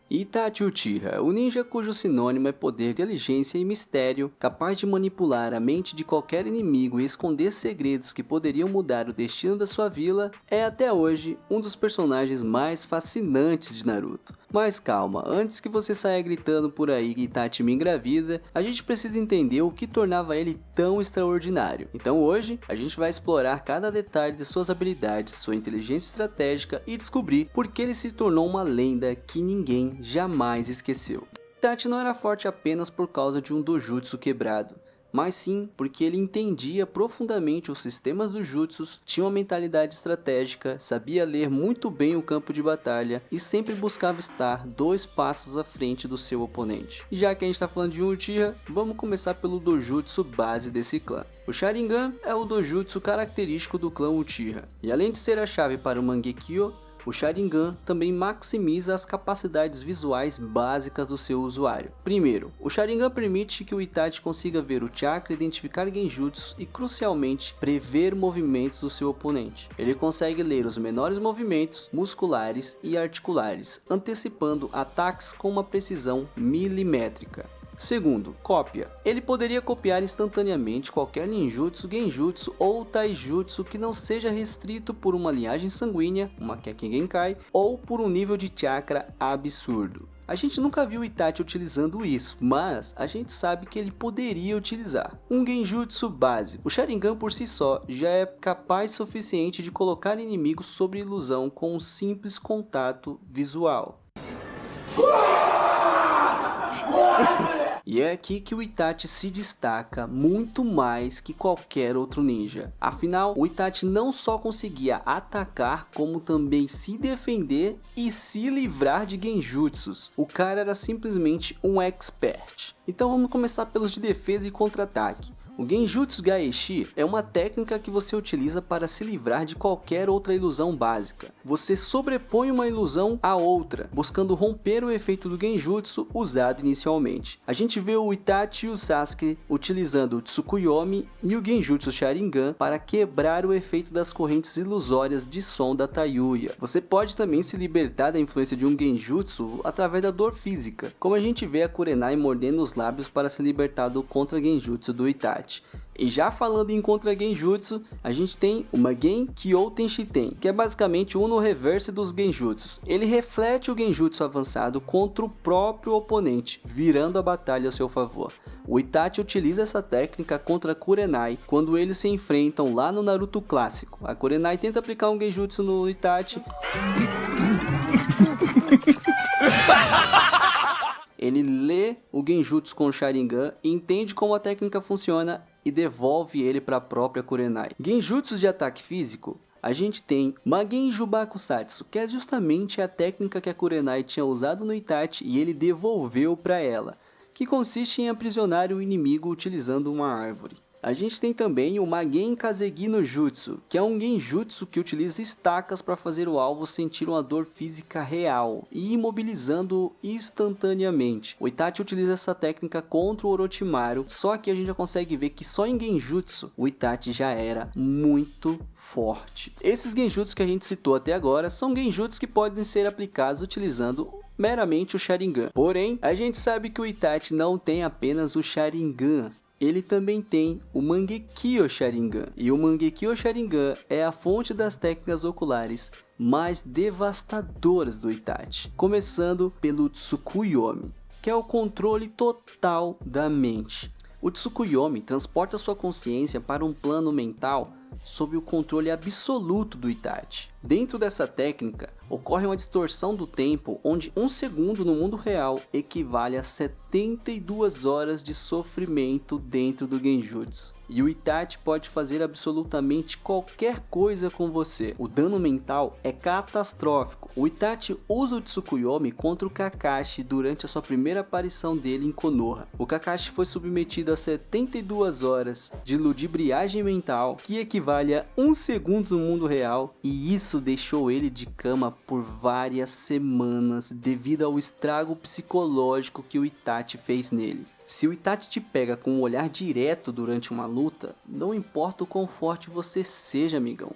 Itachi Uchiha, o ninja cujo sinônimo é poder, inteligência e mistério, capaz de manipular a mente de qualquer inimigo e esconder segredos que poderiam mudar o destino da sua vila, é até hoje um dos personagens mais fascinantes de Naruto. Mas calma, antes que você saia gritando por aí que Itachi me engravida, a gente precisa entender o que tornava ele tão extraordinário. Então hoje, a gente vai explorar cada detalhe de suas habilidades, sua inteligência estratégica e descobrir por que ele se tornou uma lenda que ninguém jamais esqueceu. Itachi não era forte apenas por causa de um dojutsu quebrado, mas sim porque ele entendia profundamente os sistemas dos jutsus, tinha uma mentalidade estratégica, sabia ler muito bem o campo de batalha e sempre buscava estar 2 passos à frente do seu oponente. E já que a gente está falando de Uchiha, vamos começar pelo dojutsu base desse clã. O Sharingan é o dojutsu característico do clã Uchiha, e além de ser a chave para o Mangekyo, o Sharingan também maximiza as capacidades visuais básicas do seu usuário. Primeiro, o Sharingan permite que o Itachi consiga ver o chakra, identificar genjutsus e, crucialmente, prever movimentos do seu oponente. Ele consegue ler os menores movimentos musculares e articulares, antecipando ataques com uma precisão milimétrica. Segundo, cópia. Ele poderia copiar instantaneamente qualquer ninjutsu, genjutsu ou taijutsu que não seja restrito por uma linhagem sanguínea, uma Kekkei Genkai, ou por um nível de chakra absurdo. A gente nunca viu o Itachi utilizando isso, mas a gente sabe que ele poderia utilizar. Um genjutsu básico. O Sharingan por si só já é capaz suficiente de colocar inimigos sob ilusão com um simples contato visual. E é aqui que o Itachi se destaca muito mais que qualquer outro ninja. Afinal, o Itachi não só conseguia atacar, como também se defender e se livrar de genjutsus. O cara era simplesmente um expert. Então vamos começar pelos de defesa e contra-ataque. O Genjutsu Gaeshi é uma técnica que você utiliza para se livrar de qualquer outra ilusão básica. Você sobrepõe uma ilusão à outra, buscando romper o efeito do Genjutsu usado inicialmente. A gente vê o Itachi e o Sasuke utilizando o Tsukuyomi e o Genjutsu Sharingan para quebrar o efeito das correntes ilusórias de som da Tayuya. Você pode também se libertar da influência de um Genjutsu através da dor física, como a gente vê a Kurenai mordendo os lábios para se libertar do Contra Genjutsu do Itachi. E já falando em Contra Genjutsu, a gente tem o Magen Kyou Tenshiten, que é basicamente um no reverse dos Genjutsus. Ele reflete o Genjutsu avançado contra o próprio oponente, virando a batalha a seu favor. O Itachi utiliza essa técnica contra a Kurenai quando eles se enfrentam lá no Naruto clássico. A Kurenai tenta aplicar um Genjutsu no Itachi. Ele lê o Genjutsu com o Sharingan, entende como a técnica funciona e devolve ele para a própria Kurenai. Genjutsus de ataque físico, a gente tem Magen Jubakusatsu, que é justamente a técnica que a Kurenai tinha usado no Itachi e ele devolveu para ela, que consiste em aprisionar o inimigo utilizando uma árvore. A gente tem também o Magen Kazegi no Jutsu, que é um genjutsu que utiliza estacas para fazer o alvo sentir uma dor física real e imobilizando instantaneamente. O Itachi utiliza essa técnica contra o Orochimaru, só que a gente já consegue ver que só em genjutsu o Itachi já era muito forte. Esses genjutsus que a gente citou até agora são genjutsus que podem ser aplicados utilizando meramente o Sharingan. Porém, a gente sabe que o Itachi não tem apenas o Sharingan. Ele também tem o Mangekyo Sharingan, e o Mangekyo Sharingan é a fonte das técnicas oculares mais devastadoras do Itachi, começando pelo Tsukuyomi, que é o controle total da mente. O Tsukuyomi transporta sua consciência para um plano mental sob o controle absoluto do Itachi. Dentro dessa técnica, ocorre uma distorção do tempo onde 1 segundo no mundo real equivale a 72 horas de sofrimento dentro do Genjutsu. E o Itachi pode fazer absolutamente qualquer coisa com você. O dano mental é catastrófico. O Itachi usa o Tsukuyomi contra o Kakashi durante a sua primeira aparição dele em Konoha. O Kakashi foi submetido a 72 horas de ludibriagem mental, que equivale a 1 segundo no mundo real, e isso deixou ele de cama por várias semanas devido ao estrago psicológico que o Itachi fez nele. Se o Itachi te pega com um olhar direto durante uma luta, não importa o quão forte você seja, amigão,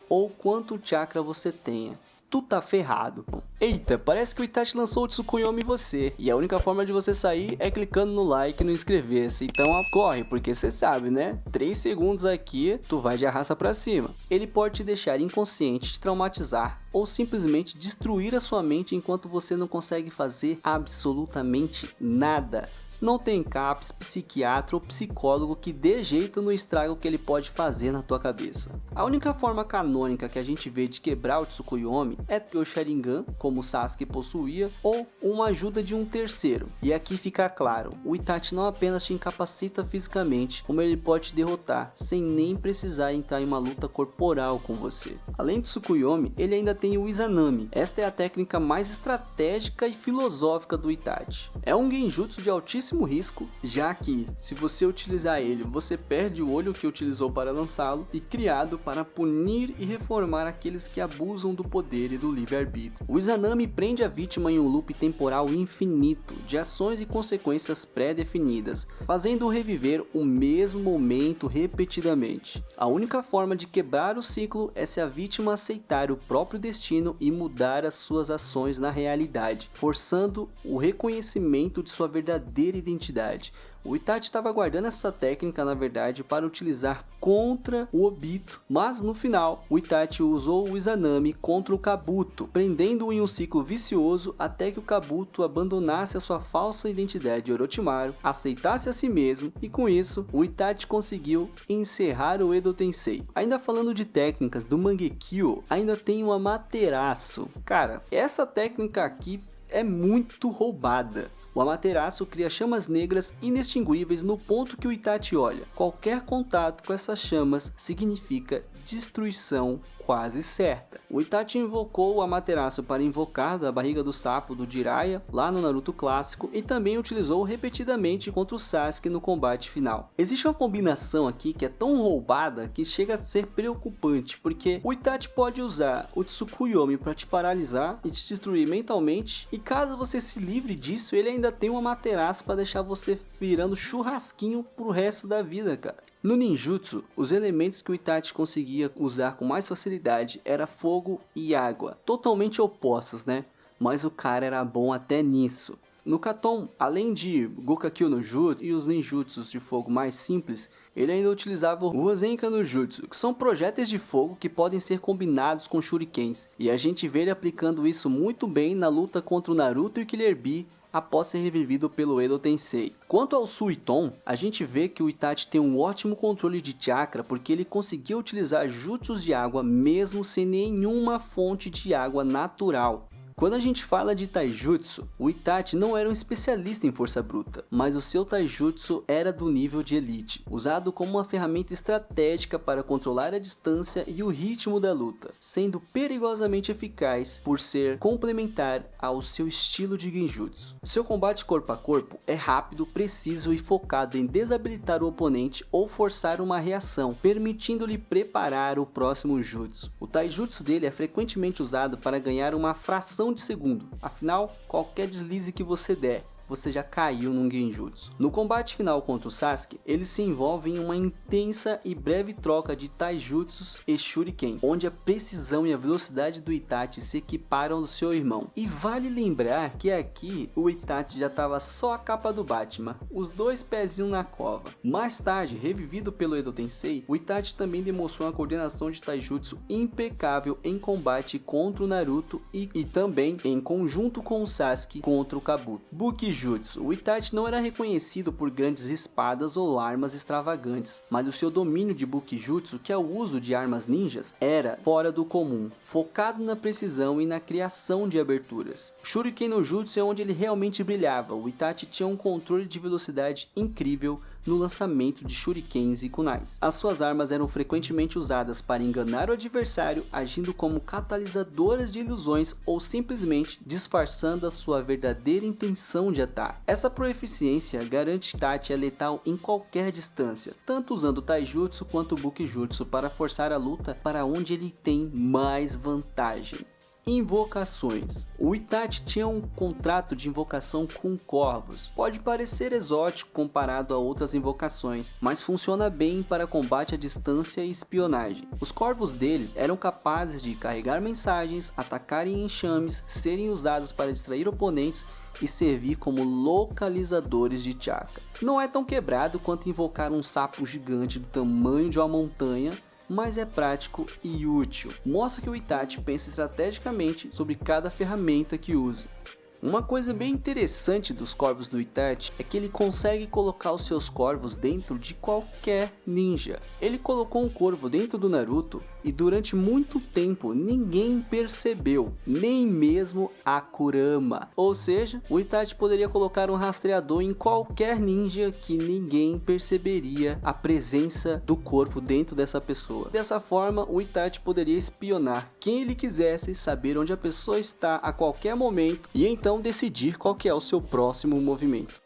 ou quanto chakra você tenha, tu tá ferrado. Eita, parece que o Itachi lançou o Tsukuyomi em você, e a única forma de você sair é clicando no like e no inscrever-se, então corre, porque você sabe, né? 3 segundos aqui, tu vai de arrasta pra cima. Ele pode te deixar inconsciente, te traumatizar, ou simplesmente destruir a sua mente enquanto você não consegue fazer absolutamente nada. Não tem CAPS, psiquiatra ou psicólogo que dê jeito no estrago que ele pode fazer na tua cabeça. A única forma canônica que a gente vê de quebrar o Tsukuyomi é ter o Sharingan, como o Sasuke possuía, ou uma ajuda de um terceiro. E aqui fica claro, o Itachi não apenas te incapacita fisicamente, como ele pode te derrotar, sem nem precisar entrar em uma luta corporal com você. Além do Tsukuyomi, ele ainda tem o Izanami. Esta é a técnica mais estratégica e filosófica do Itachi. É um genjutsu de altíssimo risco, já que se você utilizar ele, você perde o olho que utilizou para lançá-lo, e criado para punir e reformar aqueles que abusam do poder e do livre-arbítrio. O Izanami prende a vítima em um loop temporal infinito de ações e consequências pré-definidas, fazendo-o reviver o mesmo momento repetidamente. A única forma de quebrar o ciclo é se a vítima aceitar o próprio destino e mudar as suas ações na realidade, forçando o reconhecimento de sua verdadeira identidade. O Itachi estava guardando essa técnica, na verdade, para utilizar contra o Obito, mas no final, o Itachi usou o Izanami contra o Kabuto, prendendo-o em um ciclo vicioso até que o Kabuto abandonasse a sua falsa identidade de Orochimaru, aceitasse a si mesmo, e com isso, o Itachi conseguiu encerrar o Edo Tensei. Ainda falando de técnicas do Mangekyo, ainda tem o Amaterasu. Cara, essa técnica aqui é muito roubada. O Amaterasu cria chamas negras inextinguíveis no ponto que o Itachi olha. Qualquer contato com essas chamas significa destruição quase certa. O Itachi invocou o Amaterasu para invocar da barriga do sapo do Jiraiya, lá no Naruto clássico, e também utilizou repetidamente contra o Sasuke no combate final. Existe uma combinação aqui que é tão roubada que chega a ser preocupante, porque o Itachi pode usar o Tsukuyomi para te paralisar e te destruir mentalmente, e caso você se livre disso, ele ainda tem um Amaterasu para deixar você virando churrasquinho pro resto da vida, cara. No ninjutsu, os elementos que o Itachi conseguia usar com mais facilidade era fogo e água, totalmente opostos, né? Mas o cara era bom até nisso. No Katon, além de Gokakyu no Jutsu e os ninjutsus de fogo mais simples, ele ainda utilizava o Rosenka no Jutsu, que são projéteis de fogo que podem ser combinados com shurikens, e a gente vê ele aplicando isso muito bem na luta contra o Naruto e o Killer Bee, após ser revivido pelo Edo Tensei. Quanto ao Suiton, a gente vê que o Itachi tem um ótimo controle de chakra porque ele conseguiu utilizar jutsus de água mesmo sem nenhuma fonte de água natural. Quando a gente fala de taijutsu, o Itachi não era um especialista em força bruta, mas o seu taijutsu era do nível de elite, usado como uma ferramenta estratégica para controlar a distância e o ritmo da luta, sendo perigosamente eficaz por ser complementar ao seu estilo de genjutsu. Seu combate corpo a corpo é rápido, preciso e focado em desabilitar o oponente ou forçar uma reação, permitindo-lhe preparar o próximo jutsu. O taijutsu dele é frequentemente usado para ganhar uma fração de segundo, afinal, qualquer deslize que você der, você já caiu num genjutsu. No combate final contra o Sasuke, ele se envolve em uma intensa e breve troca de taijutsus e shuriken, onde a precisão e a velocidade do Itachi se equiparam do seu irmão. E vale lembrar que aqui o Itachi já estava só a capa do Batman, os dois pezinhos na cova. Mais tarde, revivido pelo Edo Tensei, o Itachi também demonstrou uma coordenação de taijutsu impecável em combate contra o Naruto e também em conjunto com o Sasuke contra o Kabuto. Bukijutsu. O Itachi não era reconhecido por grandes espadas ou armas extravagantes, mas o seu domínio de Bukijutsu, que é o uso de armas ninjas, era fora do comum, focado na precisão e na criação de aberturas. O Shuriken no Jutsu é onde ele realmente brilhava. O Itachi tinha um controle de velocidade incrível no lançamento de shurikens e kunais. As suas armas eram frequentemente usadas para enganar o adversário, agindo como catalisadoras de ilusões ou simplesmente disfarçando a sua verdadeira intenção de ataque. Essa proeficiência garante que Itachi é letal em qualquer distância, tanto usando o taijutsu quanto o bukijutsu para forçar a luta para onde ele tem mais vantagem. invocações. O Itachi tinha um contrato de invocação com corvos. Pode parecer exótico comparado a outras invocações, mas funciona bem para combate à distância e espionagem. Os corvos deles eram capazes de carregar mensagens, atacar em enxames, serem usados para distrair oponentes e servir como localizadores de chakra. Não é tão quebrado quanto invocar um sapo gigante do tamanho de uma montanha, mas é prático e útil. Mostra que o Itachi pensa estrategicamente sobre cada ferramenta que usa. Uma coisa bem interessante dos corvos do Itachi é que ele consegue colocar os seus corvos dentro de qualquer ninja. Ele colocou um corvo dentro do Naruto e durante muito tempo ninguém percebeu, nem mesmo a Kurama. Ou seja, o Itachi poderia colocar um rastreador em qualquer ninja que ninguém perceberia a presença do corvo dentro dessa pessoa. Dessa forma, o Itachi poderia espionar quem ele quisesse, saber onde a pessoa está a qualquer momento e então decidir qual que é o seu próximo movimento.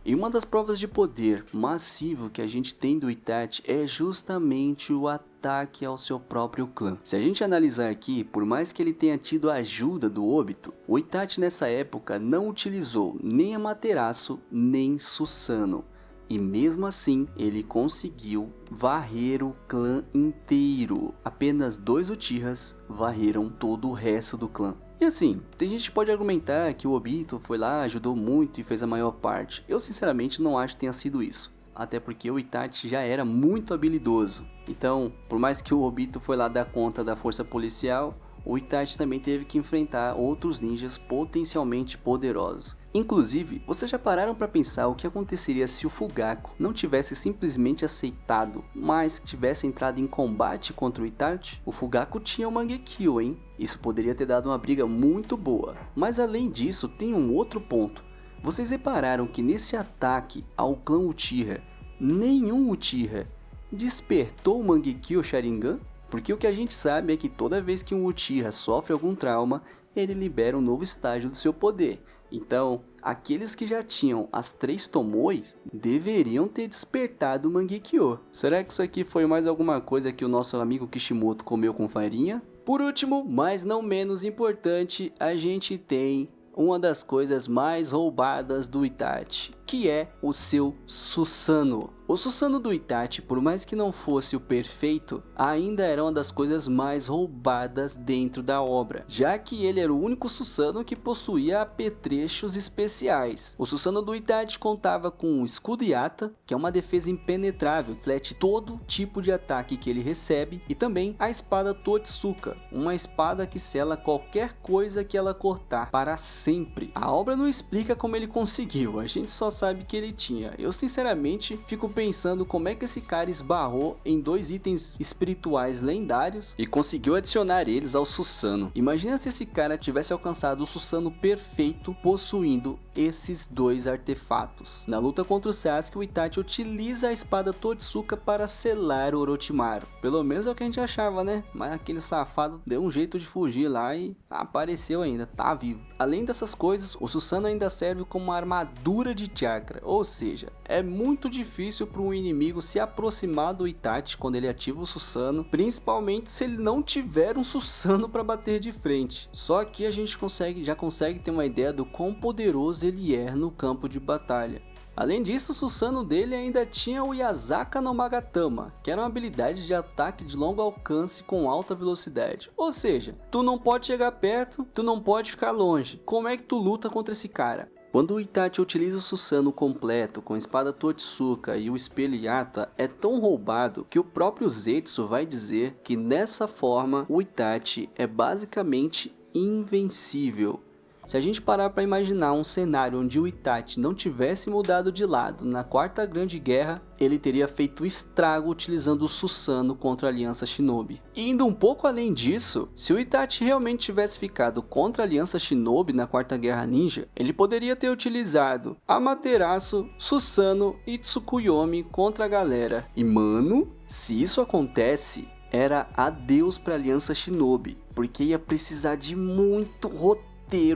E uma das provas de poder massivo que a gente tem do Itachi é justamente o ataque ao seu próprio clã. Se a gente analisar aqui, por mais que ele tenha tido a ajuda do Obito, o Itachi nessa época não utilizou nem Amaterasu nem Susanoo. E mesmo assim, ele conseguiu varrer o clã inteiro. Apenas 2 Uchihas varreram todo o resto do clã. E assim, tem gente que pode argumentar que o Obito foi lá, ajudou muito e fez a maior parte. Eu sinceramente não acho que tenha sido isso. Até porque o Itachi já era muito habilidoso. Então, por mais que o Obito foi lá dar conta da força policial, o Itachi também teve que enfrentar outros ninjas potencialmente poderosos. Inclusive, vocês já pararam para pensar o que aconteceria se o Fugaku não tivesse simplesmente aceitado, mas tivesse entrado em combate contra o Itachi? O Fugaku tinha o Mangekyo, hein? Isso poderia ter dado uma briga muito boa. Mas além disso, tem um outro ponto. Vocês repararam que nesse ataque ao clã Uchiha, nenhum Uchiha despertou o Mangekyo Sharingan? Porque o que a gente sabe é que toda vez que um Uchiha sofre algum trauma, ele libera um novo estágio do seu poder. Então, aqueles que já tinham as 3 Tomoes deveriam ter despertado o Mangekyo. Será que isso aqui foi mais alguma coisa que o nosso amigo Kishimoto comeu com farinha? Por último, mas não menos importante, a gente tem uma das coisas mais roubadas do Itachi, que é o seu Susanoo. O Susanoo do Itachi, por mais que não fosse o perfeito, ainda era uma das coisas mais roubadas dentro da obra, já que ele era o único Susanoo que possuía apetrechos especiais. O Susanoo do Itachi contava com um escudo Yata, que é uma defesa impenetrável, reflete todo tipo de ataque que ele recebe, e também a espada Totsuka, uma espada que sela qualquer coisa que ela cortar para sempre. A obra não explica como ele conseguiu, a gente só sabe que ele tinha. Eu sinceramente fico pensando como é que esse cara esbarrou em 2 itens espirituais lendários e conseguiu adicionar eles ao Susanoo. Imagina se esse cara tivesse alcançado o Susanoo perfeito possuindo esses 2 artefatos. Na luta contra o Sasuke, o Itachi utiliza a espada Totsuka para selar o Orochimaru. Pelo menos é o que a gente achava, né? Mas aquele safado deu um jeito de fugir lá e apareceu ainda, tá vivo. Além dessas coisas, o Susanoo ainda serve como uma armadura de chakra, ou seja, é muito difícil para um inimigo se aproximar do Itachi quando ele ativa o Susanoo, principalmente se ele não tiver um Susanoo para bater de frente. Só que a gente já consegue ter uma ideia do quão poderoso ele é no campo de batalha. Além disso, o Susanoo dele ainda tinha o Yasaka no Magatama, que era uma habilidade de ataque de longo alcance com alta velocidade. Ou seja, tu não pode chegar perto, tu não pode ficar longe. Como é que tu luta contra esse cara? Quando o Itachi utiliza o Susanoo completo com a espada Totsuka e o espelho Yata, é tão roubado que o próprio Zetsu vai dizer que nessa forma o Itachi é basicamente invencível. Se a gente parar para imaginar um cenário onde o Itachi não tivesse mudado de lado na Quarta Grande Guerra, ele teria feito estrago utilizando o Susanoo contra a Aliança Shinobi. E indo um pouco além disso, se o Itachi realmente tivesse ficado contra a Aliança Shinobi na Quarta Guerra Ninja, ele poderia ter utilizado Amaterasu, Susanoo e Tsukuyomi contra a galera. E mano, se isso acontece, era adeus para a Aliança Shinobi, porque ia precisar de muito roteiro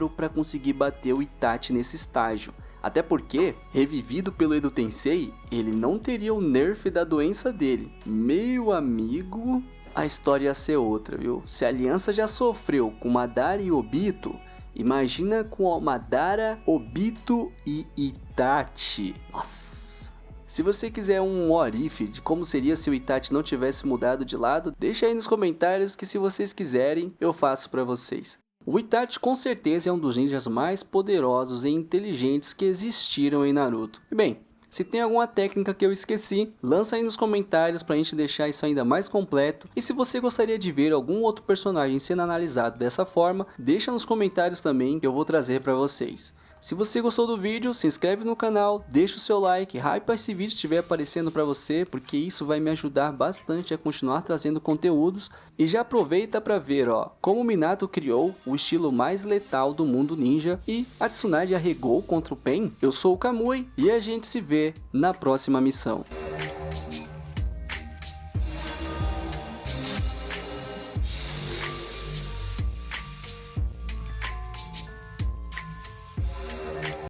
para conseguir bater o Itachi nesse estágio. Até porque, revivido pelo Edo Tensei, ele não teria o nerf da doença dele. Meu amigo, a história ia ser outra, viu? Se a aliança já sofreu com Madara e Obito, imagina com Madara, Obito e Itachi. Nossa! Se você quiser um what if de como seria se o Itachi não tivesse mudado de lado, deixa aí nos comentários que se vocês quiserem, eu faço pra vocês. O Itachi com certeza é um dos ninjas mais poderosos e inteligentes que existiram em Naruto. E bem, se tem alguma técnica que eu esqueci, lança aí nos comentários pra gente deixar isso ainda mais completo. E se você gostaria de ver algum outro personagem sendo analisado dessa forma, deixa nos comentários também que eu vou trazer pra vocês. Se você gostou do vídeo, se inscreve no canal, deixa o seu like, hypa esse vídeo se estiver aparecendo para você, porque isso vai me ajudar bastante a continuar trazendo conteúdos. E já aproveita para ver como o Minato criou o estilo mais letal do mundo ninja e a Tsunade arregou contra o Pain. Eu sou o Kamui e a gente se vê na próxima missão.